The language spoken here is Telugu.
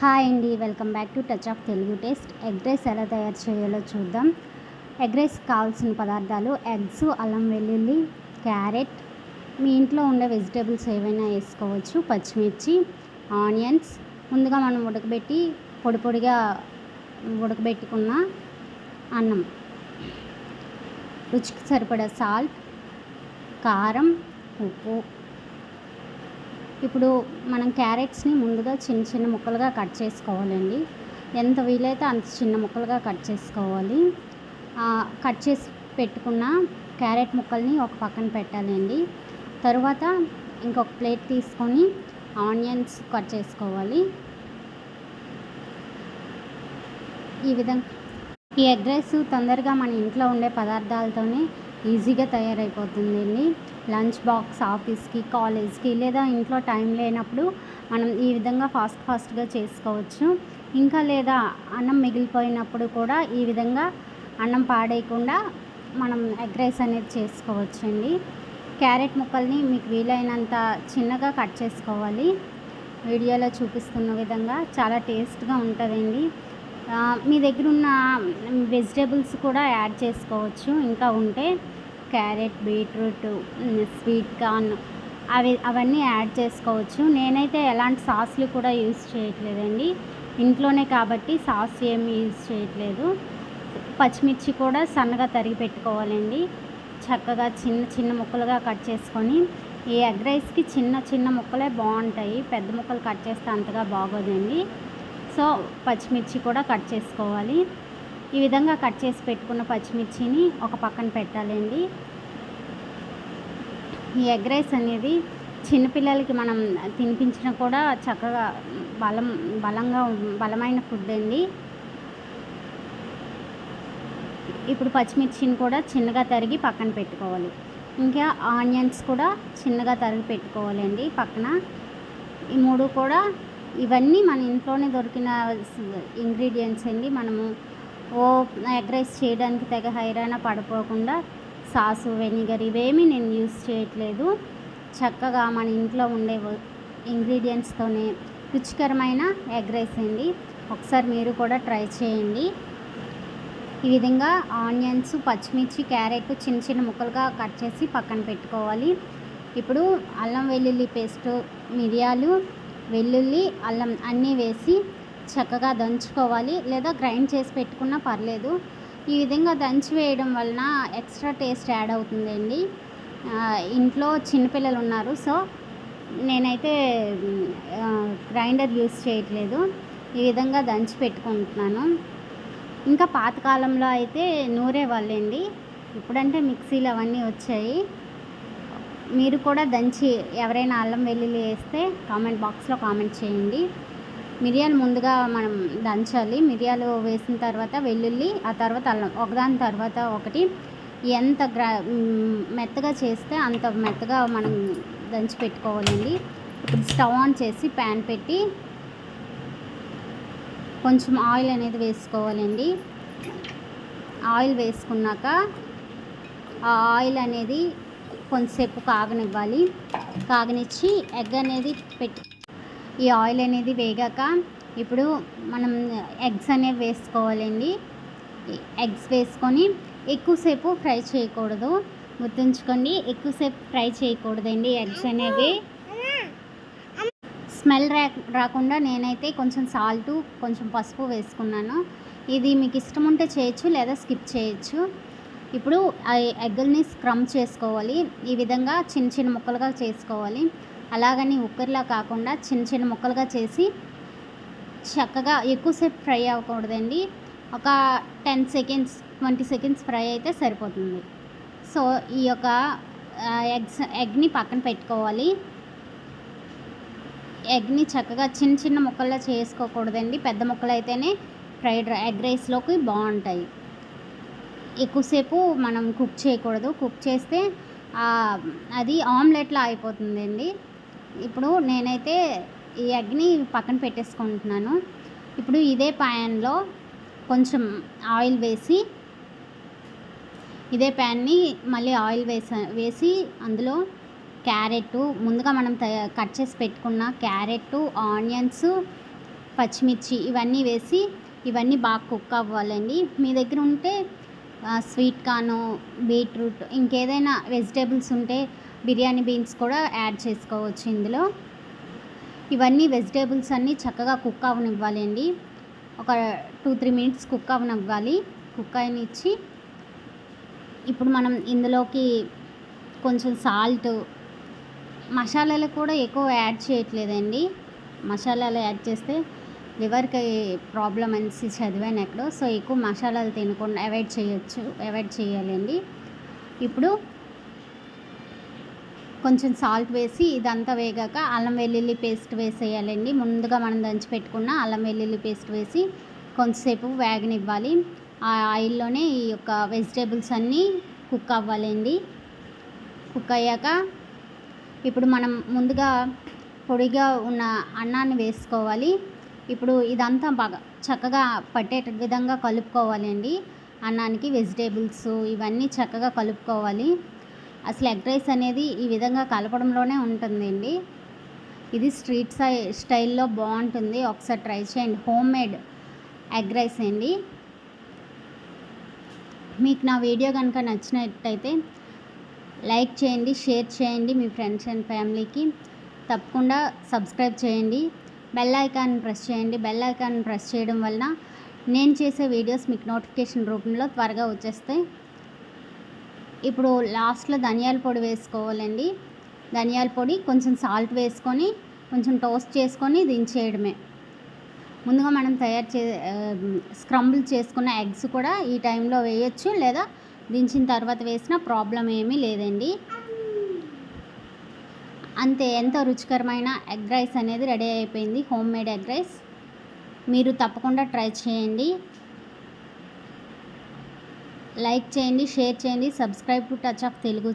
హాయ్ అండి, welcome back to touch of Telugu taste. Egg rice ఎలా తయారు చేయాలో చూద్దాం. ఎగ్ రైస్ కావాల్సిన పదార్థాలు: ఎగ్స్, అల్లం వెల్లుల్లి, క్యారెట్, మీ ఇంట్లో ఉండే వెజిటేబుల్స్ ఏవైనా వేసుకోవచ్చు, పచ్చిమిర్చి, ఆనియన్స్, ముందుగా మనం పొడి పొడిగా ఉడకబెట్టుకున్న అన్నం, రుచికి సరిపడా సాల్ట్, కారం, ఉప్పు. ఇప్పుడు మనం క్యారెట్స్ని ముందుగా చిన్న చిన్న ముక్కలుగా కట్ చేసుకోవాలండి. ఎంత వీలైతే అంత చిన్న ముక్కలుగా కట్ చేసుకోవాలి. కట్ చేసి పెట్టుకున్న క్యారెట్ ముక్కల్ని ఒక పక్కన పెట్టాలండి. తరువాత ఇంకొక ప్లేట్ తీసుకొని ఆనియన్స్ కట్ చేసుకోవాలి. ఈ విధంగా ఈ ఎగ్ రైస్ తొందరగా మన ఇంట్లో ఉండే పదార్థాలతోనే ఈజీగా తయారైపోతుందండి. లంచ్ బాక్స్, ఆఫీస్కి, కాలేజ్కి, లేదా ఇంట్లో టైం లేనప్పుడు మనం ఈ విధంగా ఫాస్ట్గా చేసుకోవచ్చు. ఇంకా లేదా అన్నం మిగిలిపోయినప్పుడు కూడా ఈ విధంగా అన్నం పాడేయకుండా మనం ఎగ్ రైస్ అనేది చేసుకోవచ్చండి. క్యారెట్ ముక్కల్ని మీకు వీలైనంత చిన్నగా కట్ చేసుకోవాలి. వీడియోలో చూపిస్తున్న విధంగా చాలా టేస్ట్గా ఉంటుందండి. మీ దగ్గర ఉన్న వెజిటేబుల్స్ కూడా యాడ్ చేసుకోవచ్చు. ఇంకా ఉంటే క్యారెట్, బీట్రూట్, స్వీట్ కార్న్ అవన్నీ యాడ్ చేసుకోవచ్చు. నేనైతే ఎలాంటి సాస్లు కూడా యూజ్ చేయట్లేదండి, ఇంట్లోనే కాబట్టి సాస్ ఏమి యూజ్ చేయట్లేదు. పచ్చిమిర్చి కూడా సన్నగా తరిగి పెట్టుకోవాలండి. చక్కగా చిన్న చిన్న ముక్కలుగా కట్ చేసుకొని, ఈ ఎగ్ రైస్కి చిన్న చిన్న ముక్కలే బాగుంటాయి, పెద్ద ముక్కలు కట్ చేస్తే అంతగా బాగోదండి. సో పచ్చిమిర్చి కూడా కట్ చేసుకోవాలి. ఈ విధంగా కట్ చేసి పెట్టుకున్న పచ్చిమిర్చిని ఒక పక్కన పెట్టాలండి. ఈ ఎగ్ రైస్ అనేది చిన్నపిల్లలకి మనం తినిపించినా కూడా చక్కగా బలమైన ఫుడ్ అండి. ఇప్పుడు పచ్చిమిర్చిని కూడా చిన్నగా తరిగి పక్కన పెట్టుకోవాలి. ఇంకా ఆనియన్స్ కూడా చిన్నగా తరిగి పెట్టుకోవాలండి పక్కన. ఈ మూడు కూడా ఇవన్నీ మన ఇంట్లోనే దొరికిన ఇంగ్రీడియంట్స్ అండి. మనము ఎగ్ రైస్ చేయడానికి తెగ హైరాణ పడిపోకుండా సాసు, వెనిగర్ ఇవేమీ నేను యూస్ చేయట్లేదు. చక్కగా మన ఇంట్లో ఉండే ఇంగ్రీడియంట్స్తోనే రుచికరమైన ఎగ్ రైస్ అండి. ఒకసారి మీరు కూడా ట్రై చేయండి. ఈ విధంగా ఆనియన్స్, పచ్చిమిర్చి, క్యారెట్ చిన్న చిన్న ముక్కలుగా కట్ చేసి పక్కన పెట్టుకోవాలి. ఇప్పుడు అల్లం వెల్లుల్లి పేస్టు, మిరియాలు, వెల్లుల్లి, అల్లం అన్నీ వేసి చక్కగా దంచుకోవాలి, లేదా గ్రైండ్ చేసి పెట్టుకున్నా పర్లేదు. ఈ విధంగా దంచి వేయడం వలన ఎక్స్ట్రా టేస్ట్ యాడ్ అవుతుందండి. ఇంట్లో చిన్నపిల్లలు ఉన్నారు, సో నేనైతే గ్రైండర్ యూస్ చేయట్లేదు, ఈ విధంగా దంచి పెట్టుకుంటున్నాను. ఇంకా పాతకాలంలో అయితే నూరేవాళ్ళండి, ఇప్పుడంటే మిక్సీలు అవన్నీ వచ్చాయి. మీరు కూడా దంచి ఎవరైనా అల్లం వెల్లుల్లి వేస్తే కామెంట్ బాక్స్లో కామెంట్ చేయండి. మిరియాలు ముందుగా మనం దంచాలి. మిరియాలు వేసిన తర్వాత వెల్లుల్లి, ఆ తర్వాత అల్లం, ఒకదాని తర్వాత ఒకటి. ఎంత మెత్తగా చేస్తే అంత మెత్తగా మనం దంచి పెట్టుకోవాలండి. ఇప్పుడు స్టవ్ ఆన్ చేసి ప్యాన్ పెట్టి కొంచెం ఆయిల్ అనేది వేసుకోవాలండి. ఆయిల్ వేసుకున్నాక ఆ ఆయిల్ అనేది కొంతసేపు కాగనివ్వాలి. కాగనిచ్చి ఎగ్ అనేది ఈ ఆయిల్ అనేది వేగాక ఇప్పుడు మనం ఎగ్స్ అనేవి వేసుకోవాలండి. ఎగ్స్ వేసుకొని ఎక్కువసేపు ఫ్రై చేయకూడదు, గుర్తుంచుకోండి. ఎక్కువసేపు ఫ్రై చేయకూడదండి. ఎగ్స్ అనేవి స్మెల్ రాకుండా నేనైతే కొంచెం సాల్టు, కొంచెం పసుపు వేసుకున్నాను. ఇది మీకు ఇష్టం ఉంటే చేయొచ్చు, లేదా స్కిప్ చేయొచ్చు. ఇప్పుడు ఆ ఎగ్గుల్ని స్క్రమ్ చేసుకోవాలి. ఈ విధంగా చిన్న చిన్న ముక్కలుగా చేసుకోవాలి. అలాగని ఉక్కర్లా కాకుండా చిన్న చిన్న ముక్కలుగా చేసి చక్కగా ఎక్కువసేపు ఫ్రై అవ్వకూడదండి. ఒక 10 సెకండ్స్ 20 సెకండ్స్ ఫ్రై అయితే సరిపోతుంది. సో ఈ యొక్క ఎగ్ని పక్కన పెట్టుకోవాలి. ఎగ్ని చక్కగా చిన్న చిన్న ముక్కల్లా చేసుకోకూడదండి, పెద్ద ముక్కలు అయితేనే ఎగ్ రైస్లోకి బాగుంటాయి. ఎక్కువసేపు మనం కుక్ చేయకూడదు, కుక్ చేస్తే అది ఆమ్లెట్లా అయిపోతుందండి. ఇప్పుడు నేనైతే ఈ ఎగ్ని పక్కన పెట్టేసుకుంటున్నాను. ఇప్పుడు ఇదే ప్యాన్లో కొంచెం ఆయిల్ వేసి, ఇదే ప్యాన్ని మళ్ళీ ఆయిల్ వేసి అందులో క్యారెట్, ముందుగా మనం కట్ చేసి పెట్టుకున్న క్యారెట్, ఆనియన్స్, పచ్చిమిర్చి ఇవన్నీ వేసి ఇవన్నీ బాగా కుక్ అవ్వాలండి. మీ దగ్గర ఉంటే స్వీట్ కార్న్, బీట్రూట్ ఇంకేదైనా వెజిటేబుల్స్ ఉంటే బిర్యానీ బీన్స్ కూడా యాడ్ చేసుకోవచ్చు ఇందులో. ఇవన్నీ వెజిటేబుల్స్ అన్నీ చక్కగా కుక్ అవ్వనివ్వాలండి. ఒక 2-3 మినిట్స్ కుక్ అవ్వనివ్వాలి. కుక్ అయినిచ్చి ఇప్పుడు మనం ఇందులోకి కొంచెం సాల్ట్, మసాలాలు కూడా ఎక్కువ యాడ్ చేయట్లేదండి. మసాలాలు యాడ్ చేస్తే లివర్కి ప్రాబ్లం అనేసి చదివాను ఎక్కడో. సో ఎక్కువ మసాలాలు తినకుండా అవాయిడ్ చేయాలండి. ఇప్పుడు కొంచెం సాల్ట్ వేసి ఇదంతా వేగాక అల్లం వెల్లుల్లి పేస్ట్ వేసేయాలండి. ముందుగా మనం దంచి పెట్టుకున్న అల్లం వెల్లుల్లి పేస్ట్ వేసి కొంచెంసేపు వేగనివ్వాలి. ఆ ఆయిల్లోనే ఈ యొక్క వెజిటేబుల్స్ అన్నీ కుక్ అవ్వాలండి. కుక్ అయ్యాక ఇప్పుడు మనం ముందుగా పొడిగా ఉన్న అన్నాన్ని వేసుకోవాలి. ఇప్పుడు ఇదంతా బాగా చక్కగా పట్టే విధంగా కలుపుకోవాలండి. అన్నానికి వెజిటేబుల్స్ ఇవన్నీ చక్కగా కలుపుకోవాలి. అసలు ఎగ్ రైస్ అనేది ఈ విధంగా కలపడంలోనే ఉంటుందండి. ఇది స్ట్రీట్ స్టైల్లో బాగుంటుంది. ఒకసారి ట్రై చేయండి. హోమ్ మేడ్ ఎగ్ రైస్ అండి. మీకు నా వీడియో కనుక నచ్చినట్టయితే లైక్ చేయండి, షేర్ చేయండి మీ ఫ్రెండ్స్ అండ్ ఫ్యామిలీకి. తప్పకుండా సబ్స్క్రైబ్ చేయండి. బెల్ ఐకాన్ ప్రెస్ చేయండి. బెల్ ఐకాన్ ప్రెస్ చేయడం వలన నేను చేసే వీడియోస్ మీకు నోటిఫికేషన్ రూపంలో త్వరగా వచ్చేస్తాయి. ఇప్పుడు లాస్ట్లో ధనియాల పొడి వేసుకోవాలండి. ధనియాల పొడి, కొంచెం సాల్ట్ వేసుకొని కొంచెం టోస్ట్ చేసుకొని దించేయడమే. ముందుగా మనం స్క్రంబుల్ చేసుకున్న ఎగ్స్ కూడా ఈ టైంలో వేయచ్చు, లేదా దించిన తర్వాత వేసిన ప్రాబ్లం ఏమీ లేదండి. అంతే, ఎంతో రుచికరమైన ఎగ్ రైస్ అనేది రెడీ అయిపోయింది. Home made egg rice. మీరు తప్పకుండా ట్రై చేయండి. లైక్ చేయండి, షేర్ చేయండి, subscribe to touch of Telugu